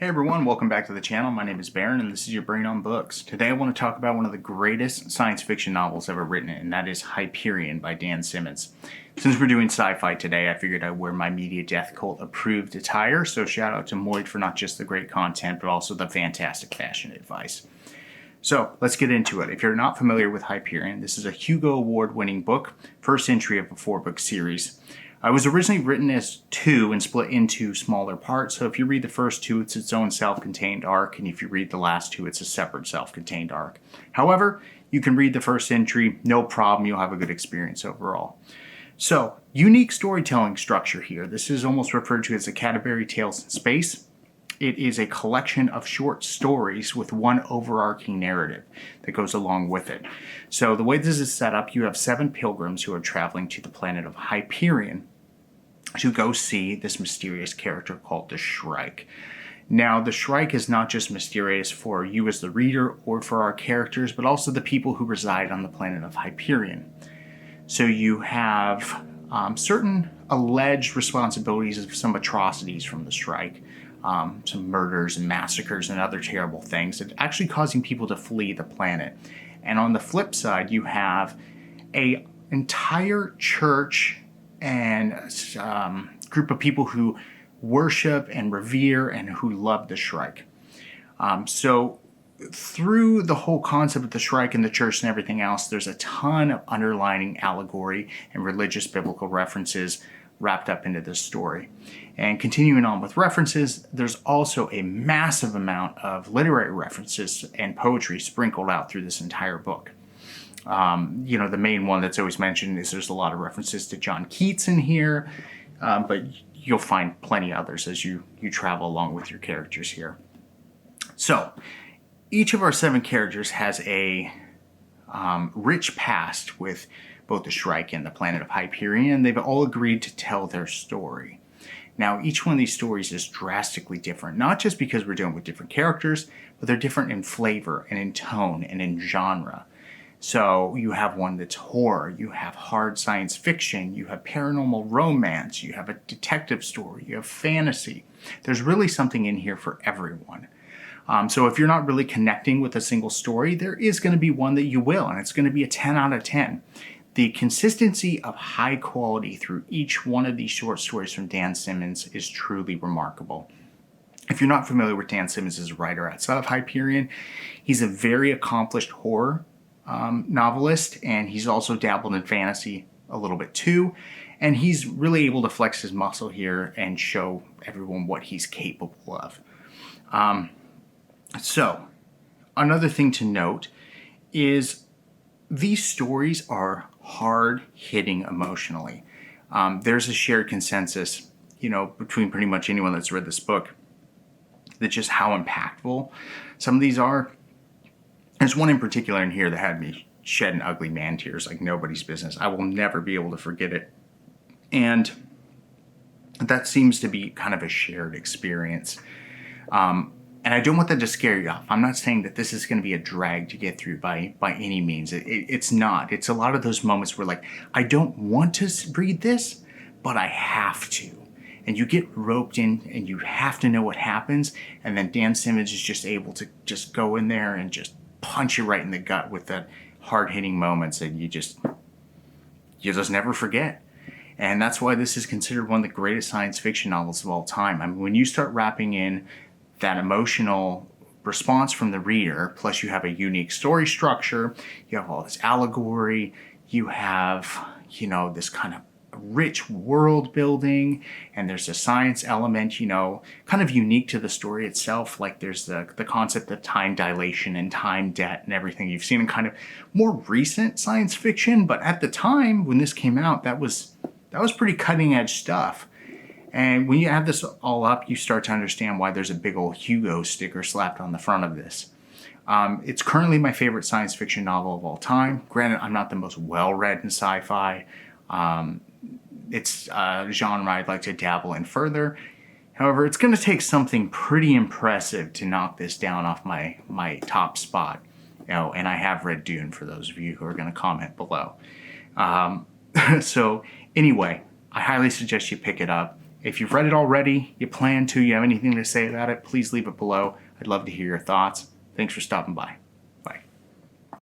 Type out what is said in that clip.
Hey everyone, welcome back to the channel. My name is Baron and this is your Brain on Books. Today I want to talk about one of the greatest science fiction novels ever written, and that is Hyperion by Dan Simmons. Since we're doing sci-fi today, I figured I'd wear my Media Death Cult approved attire, so shout out to Moid for not just the great content, but also the fantastic fashion advice. So let's get into it. If you're not familiar with Hyperion, this is a Hugo Award-winning book, first entry of a 4-book series. It was originally written as 2 and split into smaller parts, so if you read the first 2, it's its own self-contained arc, and if you read the last 2, it's a separate self-contained arc. However, you can read the first entry, no problem, you'll have a good experience overall. So, unique storytelling structure here. This is almost referred to as the Canterbury Tales in Space. It is a collection of short stories with one overarching narrative that goes along with it. So the way this is set up, you have 7 pilgrims who are traveling to the planet of Hyperion to go see this mysterious character called the Shrike. Now, the Shrike is not just mysterious for you as the reader or for our characters, but also the people who reside on the planet of Hyperion. So you have certain alleged responsibilities of some atrocities from the Shrike, some murders and massacres and other terrible things that actually causing people to flee the planet. And on the flip side, you have an entire church and group of people who worship and revere and who love the Shrike. So through the whole concept of the Shrike and the church and everything else, there's a ton of underlining allegory and religious biblical references wrapped up into this story. And continuing on with references, there's also a massive amount of literary references and poetry sprinkled out through this entire book. The main one that's always mentioned is there's a lot of references to John Keats in here, but you'll find plenty others as you travel along with your characters here. So, each of our 7 characters has a rich past with both the Shrike and the planet of Hyperion. They've all agreed to tell their story. Now, each one of these stories is drastically different, not just because we're dealing with different characters, but they're different in flavor and in tone and in genre. So you have one that's horror, you have hard science fiction, you have paranormal romance, you have a detective story, you have fantasy. There's really something in here for everyone. So if you're not really connecting with a single story, there is going to be one that you will, and it's going to be a 10 out of 10. The consistency of high quality through each one of these short stories from Dan Simmons is truly remarkable. If you're not familiar with Dan Simmons as a writer outside of Hyperion, he's a very accomplished horror novelist, and he's also dabbled in fantasy a little bit too, and he's really able to flex his muscle here and show everyone what he's capable of. So, another thing to note is these stories are hard-hitting emotionally. There's a shared consensus, between pretty much anyone that's read this book, that just how impactful some of these are. There's one in particular in here that had me shedding ugly man tears like nobody's business. I will never be able to forget it. And that seems to be kind of a shared experience. And I don't want that to scare you off. I'm not saying that this is going to be a drag to get through by any means. It's not. It's a lot of those moments where, I don't want to read this, but I have to. And you get roped in and you have to know what happens. And then Dan Simmons is just able to just go in there and just punch you right in the gut with that hard-hitting moments that you just never forget. And that's why this is considered one of the greatest science fiction novels of all time. I mean, when you start wrapping in that emotional response from the reader, plus you have a unique story structure, you have all this allegory, you have, this kind of rich world building, and there's a science element, kind of unique to the story itself. Like there's the concept of time dilation and time debt and everything you've seen in kind of more recent science fiction, but at the time when this came out, that was pretty cutting edge stuff. And when you add this all up, you start to understand why there's a big old Hugo sticker slapped on the front of this. It's currently my favorite science fiction novel of all time. Granted, I'm not the most well-read in sci-fi. It's a genre I'd like to dabble in further. However, it's going to take something pretty impressive to knock this down off my top spot. And I have read Dune for those of you who are going to comment below. So anyway, I highly suggest you pick it up. If you've read it already, you plan to, you have anything to say about it, please leave it below. I'd love to hear your thoughts. Thanks for stopping by.